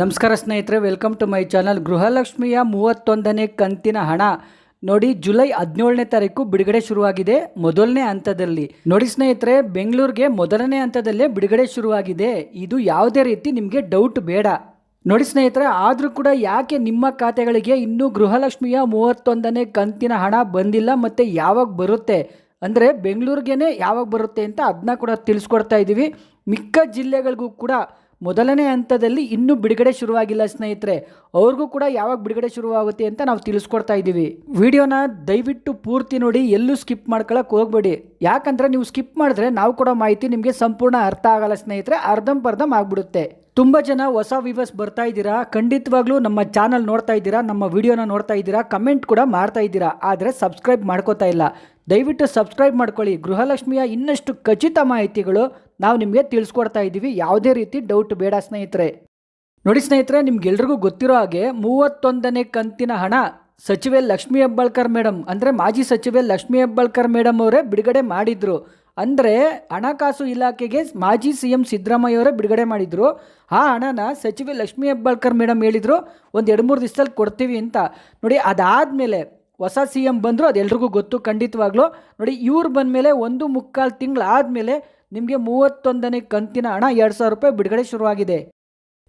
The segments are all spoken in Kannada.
ನಮಸ್ಕಾರ ಸ್ನೇಹಿತರೆ, ವೆಲ್ಕಮ್ ಟು ಮೈ ಚಾನಲ್. ಗೃಹಲಕ್ಷ್ಮಿಯ 31ನೇ ಕಂತಿನ ಹಣ ನೋಡಿ ಜುಲೈ 17ನೇ ತಾರೀಕು ಬಿಡುಗಡೆ ಶುರುವಾಗಿದೆ. ಮೊದಲನೇ ಹಂತದಲ್ಲಿ ನೋಡಿ ಸ್ನೇಹಿತರೆ, ಬೆಂಗಳೂರಿಗೆ ಮೊದಲನೇ ಹಂತದಲ್ಲೇ ಬಿಡುಗಡೆ ಶುರುವಾಗಿದೆ. ಇದು ಯಾವುದೇ ರೀತಿ ನಿಮಗೆ ಡೌಟ್ ಬೇಡ. ನೋಡಿ ಸ್ನೇಹಿತರೆ, ಆದರೂ ಕೂಡ ಯಾಕೆ ನಿಮ್ಮ ಖಾತೆಗಳಿಗೆ ಇನ್ನೂ ಗೃಹಲಕ್ಷ್ಮಿಯ 31ನೇ ಕಂತಿನ ಹಣ ಬಂದಿಲ್ಲ ಮತ್ತು ಯಾವಾಗ ಬರುತ್ತೆ ಅಂದರೆ ಬೆಂಗಳೂರಿಗೇನೆ ಯಾವಾಗ ಬರುತ್ತೆ ಅಂತ ಅದನ್ನ ಕೂಡ ತಿಳಿಸ್ಕೊಡ್ತಾ ಇದ್ದೀವಿ. ಮಿಕ್ಕ ಜಿಲ್ಲೆಗಳಿಗೂ ಕೂಡ ಮೊದಲನೇ ಹಂತದಲ್ಲಿ ಇನ್ನೂ ಬಿಡುಗಡೆ ಶುರುವಾಗಿಲ್ಲ ಸ್ನೇಹಿತರೆ. ಅವ್ರಿಗೂ ಕೂಡ ಯಾವಾಗ ಬಿಡುಗಡೆ ಶುರುವಾಗುತ್ತೆ ಅಂತ ನಾವು ತಿಳಿಸ್ಕೊಡ್ತಾ ಇದ್ದೀವಿ. ವಿಡಿಯೋನ ದಯವಿಟ್ಟು ಪೂರ್ತಿ ನೋಡಿ, ಎಲ್ಲೂ ಸ್ಕಿಪ್ ಮಾಡ್ಕೊಳಕ್ಕೆ ಹೋಗಬೇಡಿ. ಯಾಕಂದರೆ ನೀವು ಸ್ಕಿಪ್ ಮಾಡಿದ್ರೆ ನಾವು ಕೊಡೋ ಮಾಹಿತಿ ನಿಮಗೆ ಸಂಪೂರ್ಣ ಅರ್ಥ ಆಗಲ್ಲ ಸ್ನೇಹಿತರೆ, ಅರ್ಧಂಬರ್ಧಂ ಆಗ್ಬಿಡುತ್ತೆ. ತುಂಬ ಜನ ಹೊಸ ವ್ಯೂವರ್ಸ್ ಬರ್ತಾ ಇದ್ದೀರಾ, ಖಂಡಿತವಾಗ್ಲೂ ನಮ್ಮ ಚಾನಲ್ ನೋಡ್ತಾ ಇದ್ದೀರಾ, ನಮ್ಮ ವಿಡಿಯೋನ ನೋಡ್ತಾ ಇದ್ದೀರಾ, ಕಮೆಂಟ್ ಕೂಡ ಮಾಡ್ತಾ ಇದ್ದೀರಾ, ಆದರೆ ಸಬ್ಸ್ಕ್ರೈಬ್ ಮಾಡ್ಕೋತಾ ಇಲ್ಲ. ದಯವಿಟ್ಟು ಸಬ್ಸ್ಕ್ರೈಬ್ ಮಾಡ್ಕೊಳ್ಳಿ. ಗೃಹಲಕ್ಷ್ಮಿಯ ಇನ್ನಷ್ಟು ಖಚಿತ ಮಾಹಿತಿಗಳು ನಾವು ನಿಮಗೆ ತಿಳಿಸ್ಕೊಡ್ತಾ ಇದ್ದೀವಿ. ಯಾವುದೇ ರೀತಿ ಡೌಟ್ ಬೇಡ ಸ್ನೇಹಿತರೆ. ನೋಡಿ ಸ್ನೇಹಿತರೆ, ನಿಮ್ಗೆಲ್ರಿಗೂ ಗೊತ್ತಿರೋ ಹಾಗೆ 31ನೇ ಕಂತಿನ ಹಣ ಸಚಿವೆ ಲಕ್ಷ್ಮೀ ಹೆಬ್ಬಾಳ್ಕರ್ ಮೇಡಮ್ ಅಂದರೆ ಮಾಜಿ ಸಚಿವೆ ಲಕ್ಷ್ಮೀ ಹೆಬ್ಬಾಳ್ಕರ್ ಮೇಡಮ್ ಅವರೇ ಬಿಡುಗಡೆ ಮಾಡಿದ್ರು. ಅಂದರೆ ಹಣಕಾಸು ಇಲಾಖೆಗೆ ಮಾಜಿ CM ಸಿದ್ದರಾಮಯ್ಯ ಅವರೇ ಬಿಡುಗಡೆ ಮಾಡಿದ್ರು. ಆ ಹಣನ ಸಚಿವೆ ಲಕ್ಷ್ಮೀ ಹೆಬ್ಬಾಳ್ಕರ್ ಮೇಡಮ್ ಹೇಳಿದ್ರು ಒಂದು 2-3 ದಿವಸದಲ್ಲಿ ಕೊಡ್ತೀವಿ ಅಂತ. ನೋಡಿ, ಅದಾದಮೇಲೆ ಹೊಸ CM ಬಂದರು, ಅದೆಲ್ರಿಗೂ ಗೊತ್ತು ಖಂಡಿತವಾಗ್ಲೂ. ನೋಡಿ, ಇವ್ರು ಬಂದಮೇಲೆ 1.25 ತಿಂಗಳು ಆದಮೇಲೆ ನಿಮಗೆ 31ನೇ ಕಂತಿನ ಹಣ 2,000 ರೂಪಾಯಿ ಬಿಡುಗಡೆ ಶುರುವಾಗಿದೆ.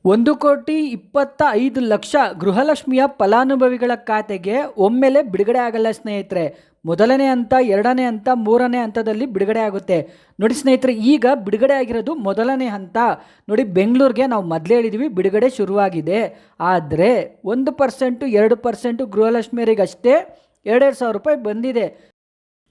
1,25,00,000 ಗೃಹಲಕ್ಷ್ಮಿಯ ಫಲಾನುಭವಿಗಳ ಖಾತೆಗೆ ಒಮ್ಮೆಲೆ ಬಿಡುಗಡೆ ಆಗಲ್ಲ ಸ್ನೇಹಿತರೆ. ಮೊದಲನೇ ಹಂತ, 2ನೇ ಹಂತ, 3ನೇ ಹಂತದಲ್ಲಿ ಬಿಡುಗಡೆ ಆಗುತ್ತೆ. ನೋಡಿ ಸ್ನೇಹಿತರೆ, ಈಗ ಬಿಡುಗಡೆ ಆಗಿರೋದು ಮೊದಲನೇ ಹಂತ. ನೋಡಿ, ಬೆಂಗಳೂರಿಗೆ ನಾವು ಮೊದಲೇ ಹೇಳಿದ್ವಿ ಬಿಡುಗಡೆ ಶುರುವಾಗಿದೆ. ಆದರೆ 1%, 2% ಗೃಹಲಕ್ಷ್ಮಿಯರಿಗಷ್ಟೇ 2,000 ರೂಪಾಯಿ ಬಂದಿದೆ.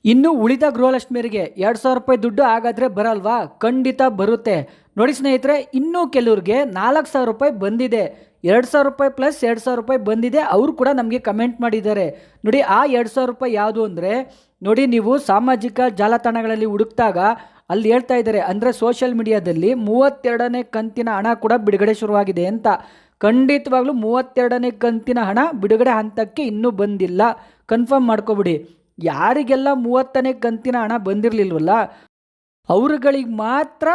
ಇನ್ನು ಉಳಿದ ಗೃಹಲಕ್ಷ್ಮಿಯರಿಗೆ 2,000 ರೂಪಾಯಿ ದುಡ್ಡು ಹಾಗಾದರೆ ಬರಲ್ವಾ? ಖಂಡಿತ ಬರುತ್ತೆ. ನೋಡಿ ಸ್ನೇಹಿತರೆ, ಇನ್ನೂ ಕೆಲವ್ರಿಗೆ 4,000 ರೂಪಾಯಿ ಬಂದಿದೆ. 2,000 ರೂಪಾಯಿ ಪ್ಲಸ್ 2,000 ರೂಪಾಯಿ ಬಂದಿದೆ. ಅವರು ಕೂಡ ನಮಗೆ ಕಮೆಂಟ್ ಮಾಡಿದ್ದಾರೆ. ನೋಡಿ, ಆ 2,000 ರೂಪಾಯಿ ಯಾವುದು ಅಂದರೆ, ನೋಡಿ ನೀವು ಸಾಮಾಜಿಕ ಜಾಲತಾಣಗಳಲ್ಲಿ ಹುಡುಕ್ತಾಗ ಅಲ್ಲಿ ಹೇಳ್ತಾ ಇದ್ದಾರೆ, ಅಂದರೆ ಸೋಷಿಯಲ್ ಮೀಡಿಯಾದಲ್ಲಿ 32ನೇ ಕಂತಿನ ಹಣ ಕೂಡ ಬಿಡುಗಡೆ ಶುರುವಾಗಿದೆ ಅಂತ. ಖಂಡಿತವಾಗ್ಲೂ 32ನೇ ಕಂತಿನ ಹಣ ಬಿಡುಗಡೆ ಹಂತಕ್ಕೆ ಇನ್ನೂ ಬಂದಿಲ್ಲ. ಕನ್ಫರ್ಮ್ ಮಾಡ್ಕೊಬಿಡಿ. ಯಾರಿಗೆಲ್ಲ 30ನೇ ಕಂತಿನ ಹಣ ಬಂದಿರಲಿಲ್ವಲ್ಲ ಅವರುಗಳಿಗೆ ಮಾತ್ರ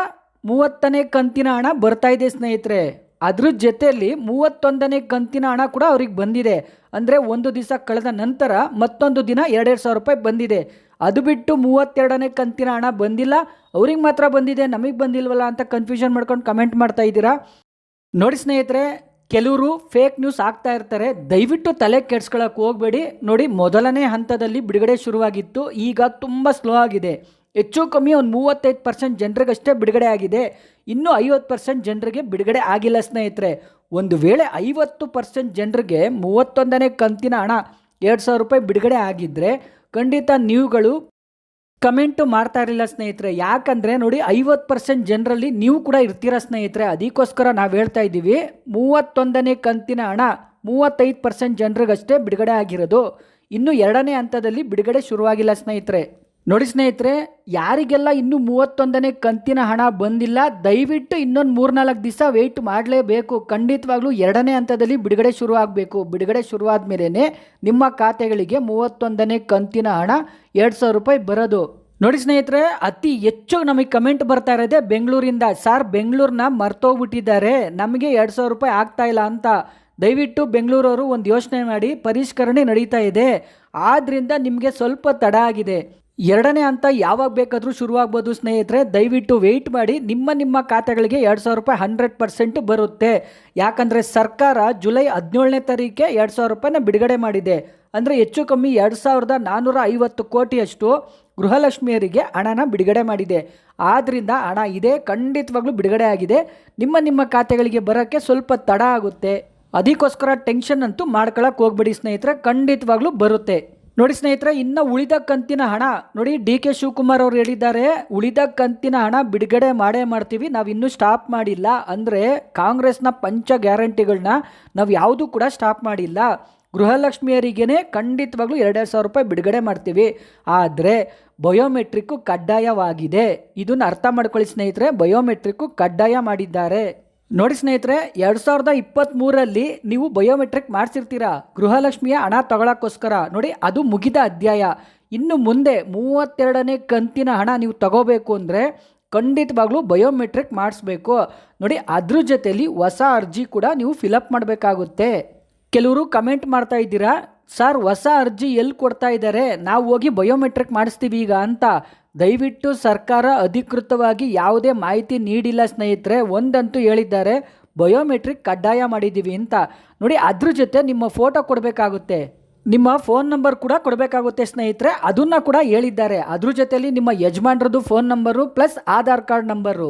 30ನೇ ಕಂತಿನ ಹಣ ಬರ್ತಾ ಇದೆ ಸ್ನೇಹಿತರೆ. ಅದ್ರ ಜೊತೆಯಲ್ಲಿ 31ನೇ ಕಂತಿನ ಹಣ ಕೂಡ ಅವ್ರಿಗೆ ಬಂದಿದೆ. ಅಂದರೆ ಒಂದು ದಿವಸ ಕಳೆದ ನಂತರ ಮತ್ತೊಂದು ದಿನ 2,000 ರೂಪಾಯಿ ಬಂದಿದೆ. ಅದು ಬಿಟ್ಟು 32ನೇ ಕಂತಿನ ಹಣ ಬಂದಿಲ್ಲ, ಅವ್ರಿಗೆ ಮಾತ್ರ ಬಂದಿದೆ, ನಮಗೆ ಬಂದಿಲ್ವಲ್ಲ ಅಂತ ಕನ್ಫ್ಯೂಷನ್ ಮಾಡ್ಕೊಂಡು ಕಮೆಂಟ್ ಮಾಡ್ತಾ ಇದ್ದೀರಾ. ನೋಡಿ ಸ್ನೇಹಿತರೆ, ಕೆಲವರು ಫೇಕ್ ನ್ಯೂಸ್ ಆಗ್ತಾ ಇರ್ತಾರೆ, ದಯವಿಟ್ಟು ತಲೆ ಕೆಡ್ಸ್ಕೊಳ್ಳೋಕೆ ಹೋಗಬೇಡಿ. ನೋಡಿ, ಮೊದಲನೇ ಹಂತದಲ್ಲಿ ಬಿಡುಗಡೆ ಶುರುವಾಗಿತ್ತು, ಈಗ ತುಂಬ ಸ್ಲೋ ಆಗಿದೆ. ಹೆಚ್ಚು ಕಮ್ಮಿ ಒಂದು 35% ಜನರಿಗಷ್ಟೇ ಬಿಡುಗಡೆ ಆಗಿದೆ. ಇನ್ನೂ 50% ಜನರಿಗೆ ಬಿಡುಗಡೆ ಆಗಿಲ್ಲ ಸ್ನೇಹಿತರೆ. ಒಂದು ವೇಳೆ 50% ಜನರಿಗೆ 31ನೇ ಕಂತಿನ ಹಣ 2,000 ರೂಪಾಯಿ ಬಿಡುಗಡೆ ಆಗಿದ್ದರೆ ಖಂಡಿತ ನೀವುಗಳು ಕಮೆಂಟು ಮಾಡ್ತಾ ಇರಲಿಲ್ಲ ಸ್ನೇಹಿತರೆ. ಯಾಕಂದರೆ ನೋಡಿ, 50% ಜನರಲ್ಲಿ ನೀವು ಕೂಡ ಇರ್ತೀರ ಸ್ನೇಹಿತರೆ. ಅದಕ್ಕೋಸ್ಕರ ನಾವು ಹೇಳ್ತಾ ಇದ್ದೀವಿ, 31ನೇ ಕಂತಿನ ಹಣ 35% ಜನರಿಗಷ್ಟೇ ಬಿಡುಗಡೆ ಆಗಿರೋದು. ಇನ್ನು 2ನೇ ಹಂತದಲ್ಲಿ ಬಿಡುಗಡೆ ಶುರುವಾಗಿಲ್ಲ ಸ್ನೇಹಿತರೆ. ನೋಡಿ ಸ್ನೇಹಿತರೆ, ಯಾರಿಗೆಲ್ಲ ಇನ್ನೂ 31ನೇ ಕಂತಿನ ಹಣ ಬಂದಿಲ್ಲ, ದಯವಿಟ್ಟು ಇನ್ನೊಂದು 3-4 ದಿವಸ ವೆಯ್ಟ್ ಮಾಡಲೇಬೇಕು. ಖಂಡಿತವಾಗ್ಲೂ 2ನೇ ಹಂತದಲ್ಲಿ ಬಿಡುಗಡೆ ಶುರು ಆಗಬೇಕು. ಬಿಡುಗಡೆ ಶುರುವಾದ ಮೇಲೇ ನಿಮ್ಮ ಖಾತೆಗಳಿಗೆ 31ನೇ ಕಂತಿನ ಹಣ 2,000 ರೂಪಾಯಿ ಬರೋದು. ನೋಡಿ ಸ್ನೇಹಿತರೆ, ಅತಿ ಹೆಚ್ಚು ನಮಗೆ ಕಮೆಂಟ್ ಬರ್ತಾ ಇರೋದೇ ಬೆಂಗಳೂರಿಂದ. ಸರ್, ಬೆಂಗಳೂರನ್ನ ಮರ್ತೋಗ್ಬಿಟ್ಟಿದ್ದಾರೆ, ನಮಗೆ 2,000 ರೂಪಾಯಿ ಆಗ್ತಾ ಇಲ್ಲ ಅಂತ. ದಯವಿಟ್ಟು ಬೆಂಗಳೂರವರು ಒಂದು ಯೋಚನೆ ಮಾಡಿ, ಪರಿಷ್ಕರಣೆ ನಡೀತಾ ಇದೆ, ಆದ್ದರಿಂದ ನಿಮಗೆ ಸ್ವಲ್ಪ ತಡ ಆಗಿದೆ. 2ನೇ ಹಂತ ಯಾವಾಗ ಬೇಕಾದರೂ ಶುರುವಾಗ್ಬೋದು ಸ್ನೇಹಿತರೆ. ದಯವಿಟ್ಟು ವೆಯ್ಟ್ ಮಾಡಿ. ನಿಮ್ಮ ಖಾತೆಗಳಿಗೆ 2,000 ರೂಪಾಯಿ 100% ಬರುತ್ತೆ. ಯಾಕಂದರೆ ಸರ್ಕಾರ ಜುಲೈ 17ನೇ ತಾರೀಕೆ 2,000 ರೂಪಾಯಿನ ಬಿಡುಗಡೆ ಮಾಡಿದೆ. ಅಂದರೆ ಹೆಚ್ಚು ಕಮ್ಮಿ 2,450 ಕೋಟಿಯಷ್ಟು ಗೃಹಲಕ್ಷ್ಮಿಯರಿಗೆ ಹಣನ ಬಿಡುಗಡೆ ಮಾಡಿದೆ. ಆದ್ದರಿಂದ ಹಣ ಇದೆ, ಖಂಡಿತವಾಗ್ಲೂ ಬಿಡುಗಡೆ ಆಗಿದೆ. ನಿಮ್ಮ ಖಾತೆಗಳಿಗೆ ಬರೋಕ್ಕೆ ಸ್ವಲ್ಪ ತಡ ಆಗುತ್ತೆ. ಅದಕ್ಕೋಸ್ಕರ ಟೆನ್ಷನ್ ಅಂತೂ ಮಾಡ್ಕೊಳಕ್ಕೆ ಹೋಗ್ಬೇಡಿ ಸ್ನೇಹಿತರೆ, ಖಂಡಿತವಾಗ್ಲೂ ಬರುತ್ತೆ. ನೋಡಿ ಸ್ನೇಹಿತರೆ, ಇನ್ನು ಉಳಿದ ಕಂತಿನ ಹಣ ನೋಡಿ, DK ಶಿವಕುಮಾರ್ ಅವರು ಹೇಳಿದ್ದಾರೆ, ಉಳಿದ ಕಂತಿನ ಹಣ ಬಿಡುಗಡೆ ಮಾಡೇ ಮಾಡ್ತೀವಿ, ನಾವು ಇನ್ನೂ ಸ್ಟಾಪ್ ಮಾಡಿಲ್ಲ. ಅಂದರೆ ಕಾಂಗ್ರೆಸ್ನ ಪಂಚ ಗ್ಯಾರಂಟಿಗಳನ್ನ ನಾವು ಯಾವುದೂ ಕೂಡ ಸ್ಟಾಪ್ ಮಾಡಿಲ್ಲ. ಗೃಹಲಕ್ಷ್ಮಿಯರಿಗೇ ಖಂಡಿತವಾಗ್ಲೂ 2,000 ರೂಪಾಯಿ ಬಿಡುಗಡೆ ಮಾಡ್ತೀವಿ. ಆದರೆ ಬಯೋಮೆಟ್ರಿಕ್ಕು ಕಡ್ಡಾಯವಾಗಿದೆ. ಇದನ್ನು ಅರ್ಥ ಮಾಡ್ಕೊಳ್ಳಿ ಸ್ನೇಹಿತರೆ, ಬಯೋಮೆಟ್ರಿಕ್ಕು ಕಡ್ಡಾಯ ಮಾಡಿದ್ದಾರೆ. ನೋಡಿ ಸ್ನೇಹಿತರೆ, 2023ರಲ್ಲಿ ನೀವು ಬಯೋಮೆಟ್ರಿಕ್ ಮಾಡಿಸಿರ್ತೀರಾ ಗೃಹಲಕ್ಷ್ಮಿಯ ಹಣ ತಗೊಳ್ಳೋಕ್ಕೋಸ್ಕರ. ನೋಡಿ, ಅದು ಮುಗಿದ ಅಧ್ಯಾಯ. ಇನ್ನು ಮುಂದೆ 32ನೇ ಕಂತಿನ ಹಣ ನೀವು ತಗೋಬೇಕು ಅಂದರೆ ಖಂಡಿತವಾಗ್ಲೂ ಬಯೋಮೆಟ್ರಿಕ್ ಮಾಡಿಸ್ಬೇಕು. ನೋಡಿ, ಅದ್ರ ಜೊತೆಯಲ್ಲಿ ಹೊಸ ಅರ್ಜಿ ಕೂಡ ನೀವು ಫಿಲಪ್ ಮಾಡಬೇಕಾಗುತ್ತೆ. ಕೆಲವರು ಕಮೆಂಟ್ ಮಾಡ್ತಾ ಇದ್ದೀರಾ, ಸರ್ ಹೊಸ ಅರ್ಜಿ ಎಲ್ಲಿ ಕೊಡ್ತಾ ಇದ್ದಾರೆ, ನಾವು ಹೋಗಿ ಬಯೋಮೆಟ್ರಿಕ್ ಮಾಡಿಸ್ತೀವಿ ಈಗ ಅಂತ. ದಯವಿಟ್ಟು ಸರ್ಕಾರ ಅಧಿಕೃತವಾಗಿ ಯಾವುದೇ ಮಾಹಿತಿ ನೀಡಿಲ್ಲ ಸ್ನೇಹಿತರೆ. ಒಂದಂತೂ ಹೇಳಿದ್ದಾರೆ, ಬಯೋಮೆಟ್ರಿಕ್ ಕಡ್ಡಾಯ ಮಾಡಿದ್ದೀವಿ ಅಂತ. ನೋಡಿ, ಅದ್ರ ಜೊತೆ ನಿಮ್ಮ ಫೋಟೋ ಕೊಡಬೇಕಾಗುತ್ತೆ, ನಿಮ್ಮ ಫೋನ್ ನಂಬರ್ ಕೂಡ ಕೊಡಬೇಕಾಗುತ್ತೆ ಸ್ನೇಹಿತರೆ. ಅದನ್ನು ಕೂಡ ಹೇಳಿದ್ದಾರೆ. ಅದ್ರ ಜೊತೆಯಲ್ಲಿ ನಿಮ್ಮ ಯಜಮಾನ್ರದ್ದು phone number plus Aadhaar card number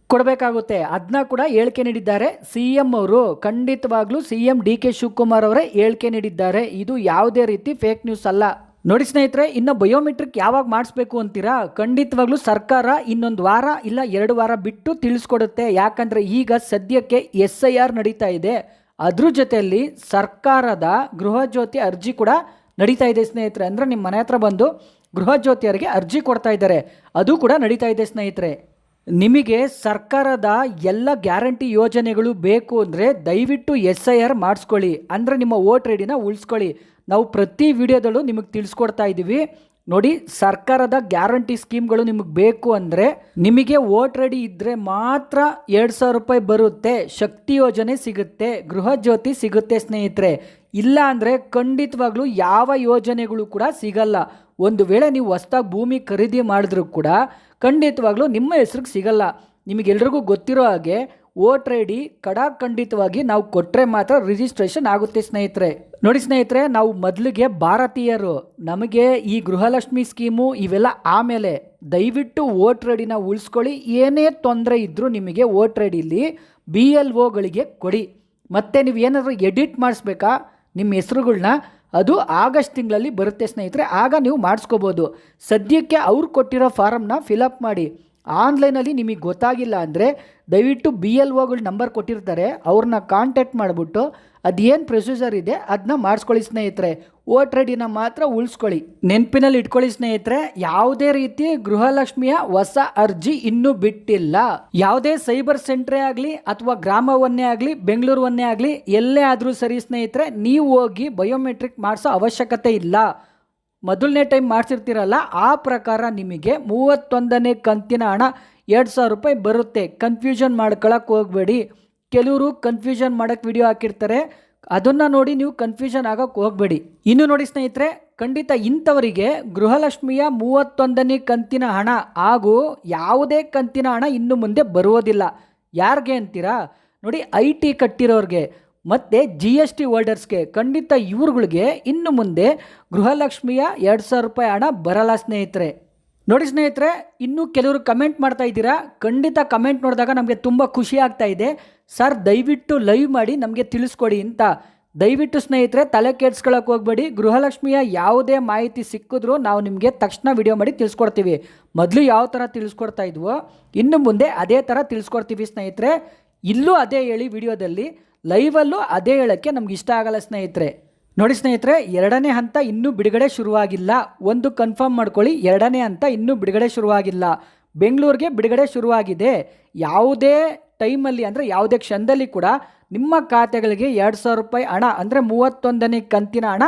ಕೊಡಬೇಕಾಗುತ್ತೆ. ಅದನ್ನ ಕೂಡ ಹೇಳಿಕೆ ನೀಡಿದ್ದಾರೆ CM ಅವರು. ಖಂಡಿತವಾಗ್ಲೂ CM DK ಶಿವಕುಮಾರ್ ಅವರೇ ಹೇಳಿಕೆ ನೀಡಿದ್ದಾರೆ. ಇದು ಯಾವುದೇ ರೀತಿ ಫೇಕ್ ನ್ಯೂಸ್ ಅಲ್ಲ. ನೋಡಿ ಸ್ನೇಹಿತರೆ, ಇನ್ನು ಬಯೋಮೆಟ್ರಿಕ್ ಯಾವಾಗ ಮಾಡಿಸ್ಬೇಕು ಅಂತೀರಾ? ಖಂಡಿತವಾಗ್ಲೂ ಸರ್ಕಾರ ಇನ್ನೊಂದು ವಾರ ಇಲ್ಲ 2 ವಾರ ಬಿಟ್ಟು ತಿಳಿಸ್ಕೊಡುತ್ತೆ. ಯಾಕಂದರೆ ಈಗ ಸದ್ಯಕ್ಕೆ SIR ನಡೀತಾ ಇದೆ. ಅದ್ರ ಜೊತೆಯಲ್ಲಿ ಸರ್ಕಾರದ ಗೃಹ ಜ್ಯೋತಿ ಅರ್ಜಿ ಕೂಡ ನಡೀತಾ ಇದೆ ಸ್ನೇಹಿತರೆ. ಅಂದರೆ ನಿಮ್ಮ ಮನೆ ಹತ್ರ ಬಂದು ಗೃಹ ಜ್ಯೋತಿಯರಿಗೆ ಅರ್ಜಿ ಕೊಡ್ತಾ ಇದ್ದಾರೆ, ಅದು ಕೂಡ ನಡೀತಾ ಇದೆ ಸ್ನೇಹಿತರೆ. ನಿಮಗೆ ಸರ್ಕಾರದ ಎಲ್ಲ ಗ್ಯಾರಂಟಿ ಯೋಜನೆಗಳು ಬೇಕು ಅಂದರೆ ದಯವಿಟ್ಟು SIR ಮಾಡಿಸ್ಕೊಳ್ಳಿ. ಅಂದರೆ ನಿಮ್ಮ ವೋಟ್ ಐಡಿನ ಉಳಿಸ್ಕೊಳ್ಳಿ. ನಾವು ಪ್ರತಿ ವಿಡಿಯೋದಲ್ಲೂ ನಿಮಗೆ ತಿಳಿಸ್ಕೊಡ್ತಾ ಇದ್ದೀವಿ. ನೋಡಿ, ಸರ್ಕಾರದ ಗ್ಯಾರಂಟಿ ಸ್ಕೀಮ್ಗಳು ನಿಮಗೆ ಬೇಕು ಅಂದರೆ ನಿಮಗೆ ವೋಟ್ ಐಡಿ ಇದ್ದರೆ ಮಾತ್ರ 2,000 ರೂಪಾಯಿ ಬರುತ್ತೆ, ಶಕ್ತಿ ಯೋಜನೆ ಸಿಗುತ್ತೆ, ಗೃಹ ಜ್ಯೋತಿ ಸಿಗುತ್ತೆ ಸ್ನೇಹಿತರೆ. ಇಲ್ಲ ಅಂದರೆ ಖಂಡಿತವಾಗ್ಲೂ ಯಾವ ಯೋಜನೆಗಳು ಕೂಡ ಸಿಗಲ್ಲ. ಒಂದು ವೇಳೆ ನೀವು ಹೊಸದಾಗಿ ಭೂಮಿ ಖರೀದಿ ಮಾಡಿದ್ರೂ ಕೂಡ ಖಂಡಿತವಾಗ್ಲೂ ನಿಮ್ಮ ಹೆಸ್ರಿಗೆ ಸಿಗಲ್ಲ. ನಿಮಗೆಲ್ರಿಗೂ ಗೊತ್ತಿರೋ ಹಾಗೆ ವೋಟ್ ಐಡಿ ಖಂಡಿತವಾಗಿ ನಾವು ಕೊಟ್ಟರೆ ಮಾತ್ರ ರಿಜಿಸ್ಟ್ರೇಷನ್ ಆಗುತ್ತೆ ಸ್ನೇಹಿತರೆ. ನೋಡಿ ಸ್ನೇಹಿತರೆ, ನಾವು ಮೊದಲಿಗೆ ಭಾರತೀಯರು, ನಮಗೆ ಈ ಗೃಹಲಕ್ಷ್ಮಿ ಸ್ಕೀಮು ಇವೆಲ್ಲ ಆಮೇಲೆ. ದಯವಿಟ್ಟು ವೋಟ್ ಐಡಿನ ಉಳಿಸ್ಕೊಳ್ಳಿ. ಏನೇ ತೊಂದರೆ ಇದ್ದರೂ ನಿಮಗೆ ವೋಟ್ ಐಡಿಲಿ BLOಗಳಿಗೆ ಕೊಡಿ. ಮತ್ತು ನೀವು ಏನಾದರೂ ಎಡಿಟ್ ಮಾಡಿಸ್ಬೇಕಾ ನಿಮ್ಮ ಹೆಸರುಗಳನ್ನ, ಅದು ಆಗಸ್ಟ್ ತಿಂಗಳಲ್ಲಿ ಬರುತ್ತೆ ಸ್ನೇಹಿತರೆ. ಆಗ ನೀವು ಮಾಡಿಸ್ಕೋಬೋದು. ಸದ್ಯಕ್ಕೆ ಅವ್ರು ಕೊಟ್ಟಿರೋ ಫಾರಮ್ನ ಫಿಲಪ್ ಮಾಡಿ. ಆನ್ಲೈನಲ್ಲಿ ನಿಮಗೆ ಗೊತ್ತಾಗಿಲ್ಲ ಅಂದರೆ ದಯವಿಟ್ಟು BLOಗಳ ನಂಬರ್ ಕೊಟ್ಟಿರ್ತಾರೆ, ಅವ್ರನ್ನ ಕಾಂಟ್ಯಾಕ್ಟ್ ಮಾಡಿಬಿಟ್ಟು ಅದೇನು ಪ್ರೊಸೀಜರ್ ಇದೆ ಅದನ್ನ ಮಾಡಿಸ್ಕೊಳ್ಳಿ ಸ್ನೇಹಿತರೆ. ವೋಟ್ ಐಡಿನ ಮಾತ್ರ ಉಳಿಸ್ಕೊಳ್ಳಿ. ನೆನಪಿನಲ್ಲಿ ಇಟ್ಕೊಳ್ಳಿ ಸ್ನೇಹಿತರೆ, ಯಾವುದೇ ರೀತಿ ಗೃಹಲಕ್ಷ್ಮಿಯ ಹೊಸ ಅರ್ಜಿ ಇನ್ನೂ ಬಿಟ್ಟಿಲ್ಲ. ಯಾವುದೇ ಸೈಬರ್ ಸೆಂಟ್ರೇ ಆಗಲಿ ಅಥವಾ ಗ್ರಾಮವನ್ನೇ ಆಗಲಿ ಬೆಂಗಳೂರವನ್ನೇ ಆಗಲಿ ಎಲ್ಲೇ ಆದರೂ ಸರಿ ಸ್ನೇಹಿತರೆ, ನೀವು ಹೋಗಿ ಬಯೋಮೆಟ್ರಿಕ್ ಮಾಡಿಸೋ ಅವಶ್ಯಕತೆ ಇಲ್ಲ. ಮೊದಲನೇ ಟೈಮ್ ಮಾಡಿಸಿರ್ತೀರಲ್ಲ, ಆ ಪ್ರಕಾರ ನಿಮಗೆ 31ನೇ ಕಂತಿನ ಹಣ 2,000 ರೂಪಾಯಿ ಬರುತ್ತೆ. ಕನ್ಫ್ಯೂಷನ್ ಮಾಡ್ಕೊಳಕ್ಕೆ ಹೋಗಬೇಡಿ. ಕೆಲವರು ಕನ್ಫ್ಯೂಷನ್ ಮಾಡೋಕ್ಕೆ ವಿಡಿಯೋ ಹಾಕಿರ್ತಾರೆ, ಅದನ್ನು ನೋಡಿ ನೀವು ಕನ್ಫ್ಯೂಷನ್ ಆಗೋಕ್ಕೆ ಹೋಗಬೇಡಿ. ಇನ್ನು ನೋಡಿ ಸ್ನೇಹಿತರೆ, ಖಂಡಿತ ಇಂಥವರಿಗೆ ಗೃಹಲಕ್ಷ್ಮಿಯ 31ನೇ ಕಂತಿನ ಹಣ ಹಾಗೂ ಯಾವುದೇ ಕಂತಿನ ಹಣ ಇನ್ನು ಮುಂದೆ ಬರುವುದಿಲ್ಲ. ಯಾರಿಗೆ ಅಂತೀರಾ? ನೋಡಿ, IT ಕಟ್ಟಿರೋರಿಗೆ ಮತ್ತು GST ಹೋಲ್ಡರ್ಸ್ಗೆ, ಖಂಡಿತ ಇವ್ರುಗಳಿಗೆ ಇನ್ನು ಮುಂದೆ ಗೃಹಲಕ್ಷ್ಮಿಯ 2,000 ರೂಪಾಯಿ ಹಣ ಬರಲ್ಲ ಸ್ನೇಹಿತರೆ. ನೋಡಿ ಸ್ನೇಹಿತರೆ, ಇನ್ನೂ ಕೆಲವರು ಕಮೆಂಟ್ ಮಾಡ್ತಾ ಇದ್ದೀರಾ. ಖಂಡಿತ ಕಮೆಂಟ್ ನೋಡಿದಾಗ ನಮಗೆ ತುಂಬ ಖುಷಿ ಆಗ್ತಾ ಇದೆ. ಸರ್ ದಯವಿಟ್ಟು ಲೈವ್ ಮಾಡಿ ನಮಗೆ ತಿಳಿಸ್ಕೊಡಿ ಅಂತ. ದಯವಿಟ್ಟು ಸ್ನೇಹಿತರೆ ತಲೆ ಕೆಡ್ಸ್ಕೊಳ್ಳೋಕೆ ಹೋಗಬೇಡಿ. ಗೃಹಲಕ್ಷ್ಮಿಯ ಯಾವುದೇ ಮಾಹಿತಿ ಸಿಕ್ಕಿದ್ರೂ ನಾವು ನಿಮಗೆ ತಕ್ಷಣ ವಿಡಿಯೋ ಮಾಡಿ ತಿಳಿಸ್ಕೊಡ್ತೀವಿ. ಮೊದಲು ಯಾವ ಥರ ತಿಳಿಸ್ಕೊಡ್ತಾ ಇದ್ವೋ ಇನ್ನು ಮುಂದೆ ಅದೇ ಥರ ತಿಳಿಸ್ಕೊಡ್ತೀವಿ ಸ್ನೇಹಿತರೆ. ಇಲ್ಲೂ ಅದೇ ಹೇಳಿ ವಿಡಿಯೋದಲ್ಲಿ, ಲೈವಲ್ಲೂ ಅದೇ ಹೇಳೋಕ್ಕೆ ನಮ್ಗೆ ಇಷ್ಟ ಆಗಲ್ಲ ಸ್ನೇಹಿತರೆ. ನೋಡಿ ಸ್ನೇಹಿತರೆ, 2ನೇ ಹಂತ ಇನ್ನೂ ಬಿಡುಗಡೆ ಶುರುವಾಗಿಲ್ಲ. ಒಂದು ಕನ್ಫರ್ಮ್ ಮಾಡ್ಕೊಳ್ಳಿ, 2ನೇ ಹಂತ ಇನ್ನೂ ಬಿಡುಗಡೆ ಶುರುವಾಗಿಲ್ಲ. ಬೆಂಗಳೂರಿಗೆ ಬಿಡುಗಡೆ ಶುರುವಾಗಿದೆ. ಯಾವುದೇ ಟೈಮಲ್ಲಿ ಅಂದರೆ ಯಾವುದೇ ಕ್ಷಣದಲ್ಲಿ ಕೂಡ ನಿಮ್ಮ ಖಾತೆಗಳಿಗೆ 2,000 ರೂಪಾಯಿ ಹಣ ಅಂದರೆ 31ನೇ ಕಂತಿನ ಹಣ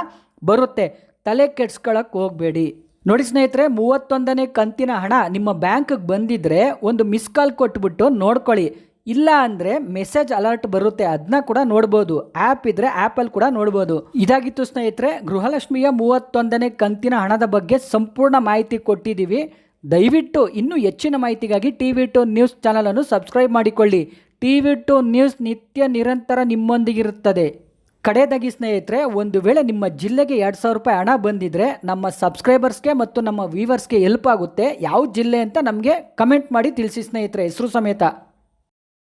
ಬರುತ್ತೆ. ತಲೆ ಕೆಡ್ಸ್ಕೊಳ್ಳೋಕೆ ಹೋಗಬೇಡಿ. ನೋಡಿ ಸ್ನೇಹಿತರೆ, 31ನೇ ಕಂತಿನ ಹಣ ನಿಮ್ಮ ಬ್ಯಾಂಕ್ಗೆ ಬಂದಿದ್ದರೆ ಒಂದು ಮಿಸ್ ಕಾಲ್ ಕೊಟ್ಬಿಟ್ಟು ನೋಡ್ಕೊಳ್ಳಿ. ಇಲ್ಲ ಅಂದರೆ ಮೆಸೇಜ್ ಅಲರ್ಟ್ ಬರುತ್ತೆ, ಅದನ್ನ ಕೂಡ ನೋಡ್ಬೋದು. ಆ್ಯಪ್ ಇದ್ದರೆ ಆ್ಯಪಲ್ಲಿ ಕೂಡ ನೋಡ್ಬೋದು. ಇದಾಗಿತ್ತು ಸ್ನೇಹಿತರೆ ಗೃಹಲಕ್ಷ್ಮಿಯ 31ನೇ ಕಂತಿನ ಹಣದ ಬಗ್ಗೆ ಸಂಪೂರ್ಣ ಮಾಹಿತಿ ಕೊಟ್ಟಿದ್ದೀವಿ. ದಯವಿಟ್ಟು ಇನ್ನೂ ಹೆಚ್ಚಿನ ಮಾಹಿತಿಗಾಗಿ TV2 ನ್ಯೂಸ್ ಚಾನಲನ್ನು ಸಬ್ಸ್ಕ್ರೈಬ್ ಮಾಡಿಕೊಳ್ಳಿ. TV2 ನ್ಯೂಸ್ ನಿತ್ಯ ನಿರಂತರ ನಿಮ್ಮೊಂದಿಗಿರುತ್ತದೆ. ಕಡೆಯದಾಗಿ ಸ್ನೇಹಿತರೆ, ಒಂದು ವೇಳೆ ನಿಮ್ಮ ಜಿಲ್ಲೆಗೆ 2,000 ರೂಪಾಯಿ ಹಣ ಬಂದಿದ್ರೆ ನಮ್ಮ ಸಬ್ಸ್ಕ್ರೈಬರ್ಸ್ಗೆ ಮತ್ತು ನಮ್ಮ ವ್ಯೂವರ್ಸ್ಗೆ ಹೆಲ್ಪ್ ಆಗುತ್ತೆ. ಯಾವ ಜಿಲ್ಲೆ ಅಂತ ನಮಗೆ ಕಮೆಂಟ್ ಮಾಡಿ ತಿಳಿಸಿ ಸ್ನೇಹಿತರೆ, ಹೆಸರು ಸಮೇತ.